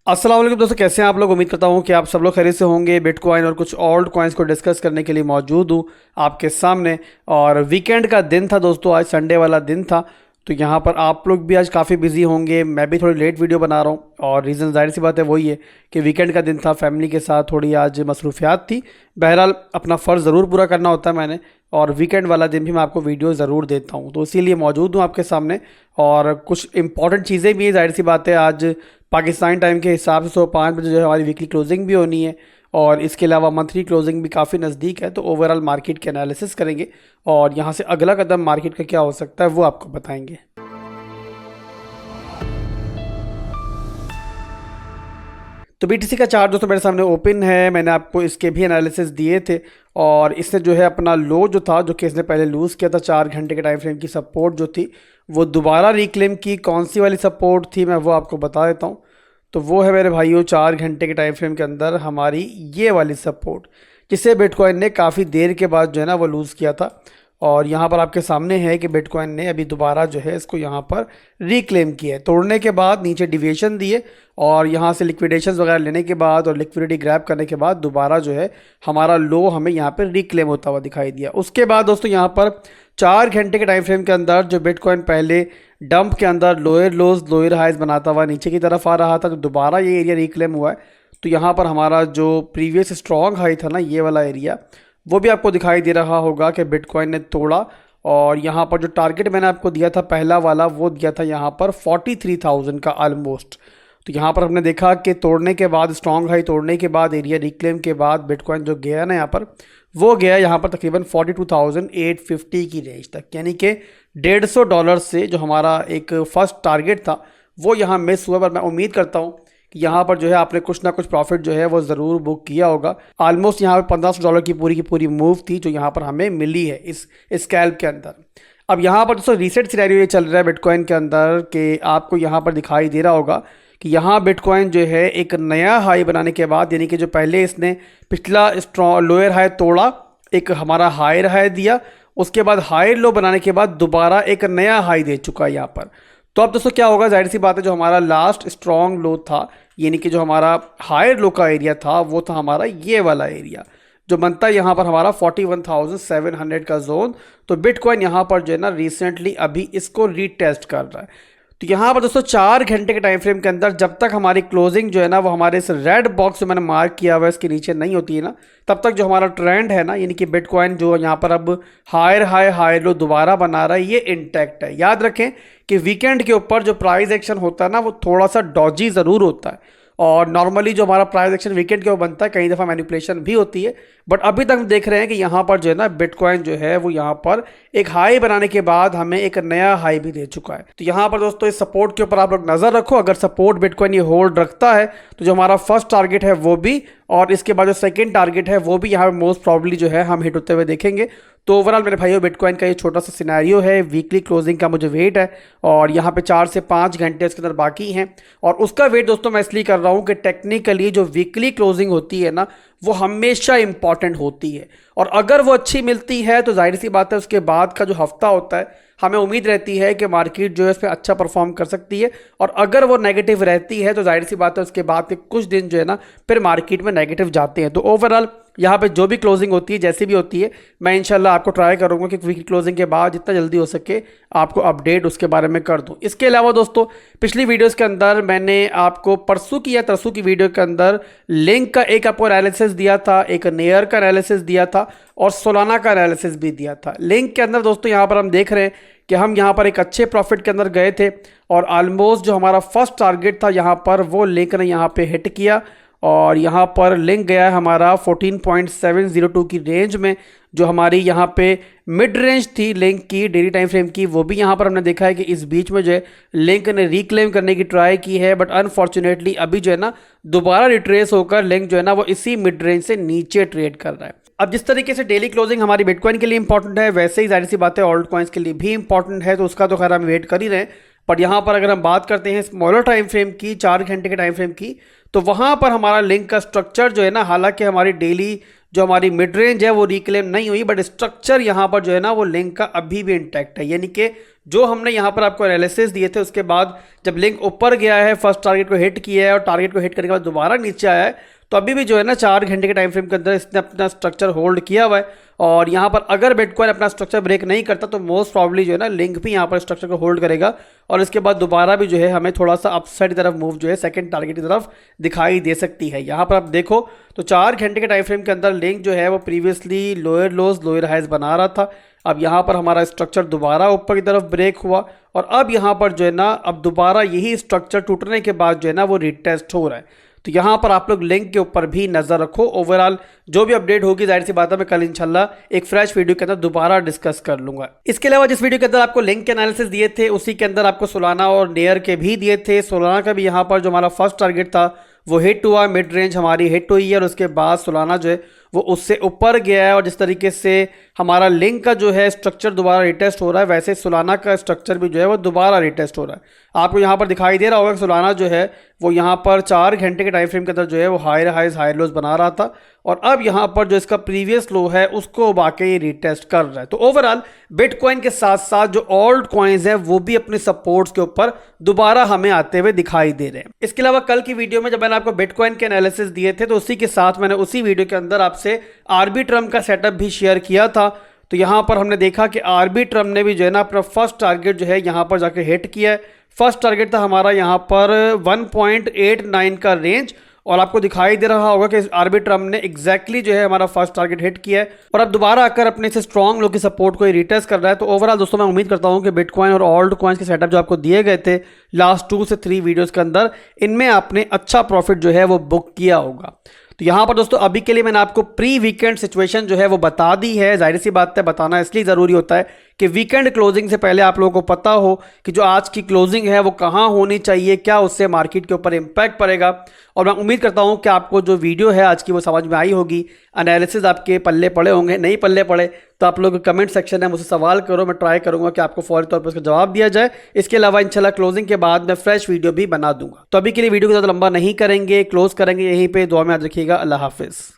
अस्सलाम वालेकुम दोस्तों, कैसे हैं आप लोग। उम्मीद करता हूं कि आप सब लोग खैरियत से होंगे। बिटकॉइन और कुछ ओल्ड कॉइन्स को डिस्कस करने के लिए मौजूद हूं आपके सामने। और वीकेंड का दिन था दोस्तों, आज संडे वाला दिन था। तो यहाँ पर आप लोग भी आज काफ़ी बिजी होंगे, मैं भी थोड़ी लेट वीडियो बना रहा हूँ। और रीज़न जाहिर सी बात है वही है कि वीकेंड का दिन था, फैमिली के साथ थोड़ी आज मसरूफियात थी। बहरहाल अपना फ़र्ज़ ज़रूर पूरा करना होता है मैंने, और वीकेंड वाला दिन भी मैं आपको वीडियो ज़रूर देता हूँ, तो इसीलिए मौजूद हूँ आपके सामने। और कुछ इंपॉर्टेंट चीज़ें भी हैं, जाहिर सी बात है आज पाकिस्तान टाइम के हिसाब से सुबह 5 बजे जो है हमारी वीकली क्लोजिंग भी होनी है। और इसके अलावा मंथली क्लोजिंग भी काफ़ी नज़दीक है, तो ओवरऑल मार्केट के एनालिसिस करेंगे और यहाँ से अगला कदम मार्केट का क्या हो सकता है वो आपको बताएंगे। तो बीटीसी का चार्ट दोस्तों मेरे सामने ओपन है, मैंने आपको इसके भी एनालिसिस दिए थे। और इसने जो है अपना लो जो था, जो कि इसने पहले लूज़ किया था 4 घंटे के टाइम फ्रेम की सपोर्ट जो थी, वो दोबारा रिक्लेम की। कौन सी वाली सपोर्ट थी मैं वो आपको बता देता हूँ। तो वो है मेरे भाइयों 4 घंटे के टाइम फ्रेम के अंदर हमारी ये वाली सपोर्ट, जिसे बिटकॉइन ने काफ़ी देर के बाद जो है ना वो लूज़ किया था। और यहाँ पर आपके सामने है कि बिटकॉइन ने अभी दोबारा जो है इसको यहाँ पर रिक्लेम किया है, तोड़ने के बाद नीचे डिविएशन दिए और यहाँ से लिक्विडेशंस वगैरह लेने के बाद और लिक्विडिटी ग्रैब करने के बाद दोबारा जो है हमारा लो हमें यहाँ पर रिक्लेम होता हुआ दिखाई दिया। उसके बाद दोस्तों यहाँ पर 4 घंटे के टाइम फ्रेम के अंदर जो बिटकॉइन पहले डंप के अंदर लोअर लोज लोअर हाइज बनाता हुआ नीचे की तरफ आ रहा था, तो दोबारा ये एरिया रिक्लेम हुआ है। तो यहाँ पर हमारा जो प्रीवियस स्ट्रॉन्ग हाई था ना, ये वाला एरिया, वो भी आपको दिखाई दे रहा होगा कि बिटकॉइन ने तोड़ा। और यहाँ पर जो टारगेट मैंने आपको दिया था पहला वाला, वो दिया था यहाँ पर 43,000 का ऑलमोस्ट। तो यहाँ पर हमने देखा कि तोड़ने के बाद, स्ट्रॉन्ग हाई तोड़ने के बाद, एरिया रिक्लेम के बाद बिटकॉइन जो गया ना यहाँ पर, वो गया यहाँ पर तकरीबन 42,850 की रेंज तक, यानी कि $150 से जो हमारा एक फर्स्ट टारगेट था वो यहाँ मिस हुआ। पर मैं उम्मीद करता हूँ कि यहाँ पर जो है आपने कुछ ना कुछ प्रॉफिट जो है वो ज़रूर बुक किया होगा। ऑलमोस्ट यहाँ पर $1,500 की पूरी मूव थी जो यहाँ पर हमें मिली है इस स्कैल्प के अंदर। अब यहाँ पर दोस्तों रीसेट सिनेरियो ये चल रहा है बिटकॉइन के अंदर कि आपको यहाँ पर दिखाई दे रहा होगा कि यहाँ बिटकॉइन जो है एक नया हाई बनाने के बाद, यानी कि जो पहले इसने पिछला स्ट्रॉन्ग लोअर हाई तोड़ा, एक हमारा हायर हाई दिया, उसके बाद हायर लो बनाने के बाद दोबारा एक नया हाई दे चुका है यहाँ पर। तो अब दोस्तों क्या होगा, जाहिर सी बात है जो हमारा लास्ट स्ट्रॉन्ग लो था, यानी कि जो हमारा हायर लो का एरिया था, वो था हमारा ये वाला एरिया जो बनता है यहाँ पर हमारा 41,700 का जोन। तो बिटकॉइन यहाँ पर जो है ना रिसेंटली अभी इसको रीटेस्ट कर रहा है। तो यहाँ पर दोस्तों 4 घंटे के टाइम फ्रेम के अंदर जब तक हमारी क्लोजिंग जो है ना वो हमारे इस रेड बॉक्स जो मैंने मार्क किया हुआ है इसके नीचे नहीं होती है ना, तब तक जो हमारा ट्रेंड है ना, यानी कि बिटकॉइन जो यहाँ पर अब हायर हाई हायर लो दोबारा बना रहा है, ये इंटैक्ट है। याद रखें कि वीकेंड के ऊपर जो प्राइस एक्शन होता है ना, वो थोड़ा सा डॉजी ज़रूर होता है। और नॉर्मली जो हमारा प्राइस एक्शन वीकेंड के ऊपर बनता है, कई दफ़ा मैनिपुलेशन भी होती है, बट अभी तक हम देख रहे हैं कि यहाँ पर जो है ना बिटकॉइन जो है वो यहाँ पर एक हाई बनाने के बाद हमें एक नया हाई भी दे चुका है। तो यहाँ पर दोस्तों इस सपोर्ट के ऊपर आप लोग नज़र रखो, अगर सपोर्ट बिटकॉइन ये होल्ड रखता है तो जो हमारा फर्स्ट टारगेट है वो भी, और इसके बाद जो सेकंड टारगेट है वो भी यहाँ पे मोस्ट प्रॉब्ली जो है हम हिट होते हुए देखेंगे। तो ओवरऑल मेरे भाइयों बिटकॉइन का ये छोटा सा सिनेरियो है, वीकली क्लोजिंग का मुझे वेट है और यहाँ पे 4 से 5 घंटे उसके अंदर बाकी हैं। और उसका वेट दोस्तों मैं इसलिए कर रहा हूँ कि टेक्निकली जो वीकली क्लोजिंग होती है ना, वो हमेशा इंपॉर्टेंट होती है। और अगर वो अच्छी मिलती है तो जाहिर सी बात है उसके बाद का जो हफ्ता होता है हमें उम्मीद रहती है कि मार्केट जो है उस पर अच्छा परफॉर्म कर सकती है। और अगर वो नेगेटिव रहती है तो जाहिर सी बात है उसके बाद के कुछ दिन जो है ना फिर मार्केट में नेगेटिव जाते हैं। तो ओवरऑल यहाँ पे जो भी क्लोजिंग होती है, जैसी भी होती है, मैं इंशाल्लाह आपको ट्राई करूँगा कि वीकली क्लोजिंग के बाद जितना जल्दी हो सके आपको अपडेट उसके बारे में कर दूँ। इसके अलावा दोस्तों पिछली वीडियोस के अंदर मैंने आपको परसों की या तरसों की वीडियो के अंदर लिंक का एक आपको एनालिसिस दिया था, एक नेयर का एनालिसिस दिया था और सोलाना का एनालिसिस भी दिया था। लिंक के अंदर दोस्तों यहाँ पर हम देख रहे हैं कि हम यहाँ पर एक अच्छे प्रॉफिट के अंदर गए थे और ऑलमोस्ट जो हमारा फर्स्ट टारगेट था यहाँ पर वो लिंक ने यहाँ पे हिट किया और यहाँ पर लिंक गया है हमारा 14.702 की रेंज में। जो हमारी यहाँ पे मिड रेंज थी लिंक की डेली टाइम फ्रेम की, वो भी यहाँ पर हमने देखा है कि इस बीच में जो है लिंक ने रिक्लेम करने की ट्राई की है, बट अनफॉर्चुनेटली अभी जो है ना दोबारा रिट्रेस होकर लिंक जो है ना वो इसी मिड रेंज से नीचे ट्रेड कर रहा है। अब जिस तरीके से डेली क्लोजिंग हमारी बिटकॉइन के लिए इंपॉर्टेंट है, वैसे ही जाहिर सी बात है ऑल्ट कॉइन्स के लिए भी इंपॉर्टेंट है, तो उसका तो खैर हम वेट कर ही रहे हैं। बट यहाँ पर अगर हम बात करते हैं स्मॉलर टाइम फ्रेम की, 4 घंटे के टाइम फ्रेम की, तो वहाँ पर हमारा लिंक का स्ट्रक्चर जो है ना, हालांकि हमारी डेली जो हमारी मिड रेंज है वो रिक्लेम नहीं हुई, बट स्ट्रक्चर यहाँ पर जो है ना वो लिंक का अभी भी इंटैक्ट है। यानी कि जो हमने यहाँ पर आपको एनालिसिस दिए थे उसके बाद जब लिंक ऊपर गया है, फर्स्ट टारगेट को हिट किया है और टारगेट को हिट करने के बाद दोबारा नीचे आया है, तो अभी भी जो है ना 4 घंटे के टाइम फ्रेम के अंदर इसने अपना स्ट्रक्चर होल्ड किया हुआ है। और यहाँ पर अगर बिटकॉइन अपना स्ट्रक्चर ब्रेक नहीं करता तो मोस्ट प्रॉब्ली जो है ना लिंक भी यहाँ पर स्ट्रक्चर को होल्ड करेगा और इसके बाद दोबारा भी जो है हमें थोड़ा सा अपसाइड की तरफ मूव जो है सेकंड टारगेट की तरफ दिखाई दे सकती है। यहाँ पर आप देखो तो 4 घंटे के टाइम फ्रेम के अंदर लिंक जो है वो previously lower lows lower highs बना रहा था। अब यहाँ पर हमारा स्ट्रक्चर दोबारा ऊपर की तरफ ब्रेक हुआ और अब यहाँ पर जो है ना अब दोबारा यही स्ट्रक्चर टूटने के बाद जो है ना वो रिटेस्ट हो रहा है। तो यहाँ पर आप लोग लिंक के ऊपर भी नज़र रखो। ओवरऑल जो भी अपडेट होगी जाहिर सी बात है मैं कल इंशाल्लाह एक फ्रेश वीडियो के अंदर दोबारा डिस्कस कर लूंगा। इसके अलावा जिस वीडियो के अंदर आपको लिंक के एनालिसिस दिए थे उसी के अंदर आपको सोलाना और नेयर के भी दिए थे। सोलाना का भी यहाँ पर जो हमारा फर्स्ट टारगेट था वो हिट हुआ, मिड रेंज हमारी हिट हुई है और उसके बाद सोलाना जो है वो उससे ऊपर गया है। और जिस तरीके से हमारा लिंक का जो है स्ट्रक्चर दोबारा रिटेस्ट हो रहा है वैसे सोलाना का स्ट्रक्चर भी जो है वो दोबारा रिटेस्ट हो रहा है। आपको यहाँ पर दिखाई दे रहा होगा कि सोलाना जो है वो यहाँ पर 4 घंटे के टाइम फ्रेम के अंदर जो है वो हायर हाइज हायर लोज बना रहा था और अब यहाँ पर जो इसका प्रीवियस लो है उसको वाकई रिटेस्ट कर रहा है। तो ओवरऑल बिटकॉइन के साथ साथ जो ऑल्ट कॉइन्स हैं वो भी अपने सपोर्ट्स के ऊपर दोबारा हमें आते हुए दिखाई दे रहे हैं। इसके अलावा कल की वीडियो में जब मैंने आपको बिटकॉइन के एनालिसिस दिए थे तो उसी के साथ मैंने उसी वीडियो के अंदर आपसे आर्बिट्रम का सेटअप भी शेयर किया था। तो यहाँ पर हमने देखा कि आर्बिट्रम ने भी जो है ना अपना फर्स्ट टारगेट जो है यहाँ पर जाके हिट किया है। फर्स्ट टारगेट था हमारा यहाँ पर 1.89 का रेंज और आपको दिखाई दे रहा होगा कि आर्बिट्रम ने एग्जैक्टली जो है हमारा फर्स्ट टारगेट हिट किया है और अब दोबारा आकर अपने से स्ट्रॉन्ग लो की सपोर्ट को रिटेस्ट कर रहा है। तो ओवरऑल दोस्तों मैं उम्मीद करता हूं कि बिटकॉइन और ऑल्ट कॉइन्स के सेटअप जो आपको दिए गए थे लास्ट 2 से 3 वीडियोस के अंदर इनमें आपने अच्छा प्रॉफिट जो है वो बुक किया होगा। तो यहाँ पर दोस्तों अभी के लिए मैंने आपको प्री वीकेंड सिचुएशन जो है वो बता दी है। जाहिर सी बात है बताना इसलिए ज़रूरी होता है कि वीकेंड क्लोजिंग से पहले आप लोगों को पता हो कि जो आज की क्लोजिंग है वो कहाँ होनी चाहिए, क्या उससे मार्केट के ऊपर इम्पैक्ट पड़ेगा। और मैं उम्मीद करता हूँ कि आपको जो वीडियो है आज की वो समझ में आई होगी, एनालिसिस आपके पल्ले पड़े होंगे। नहीं पल्ले पड़े तो आप लोग कमेंट सेक्शन में मुझसे सवाल करो, मैं ट्राई करूँगा कि आपको फौरी तौर पर उसका जवाब दिया जाए। इसके अलावा इंशाल्लाह क्लोजिंग के बाद मैं फ्रेश वीडियो भी बना दूंगा। तो अभी के लिए वीडियो को ज़्यादा लंबा नहीं करेंगे, क्लोज करेंगे यहीं पर। दुआ में याद रखिएगा। अल्लाह हाफिज़।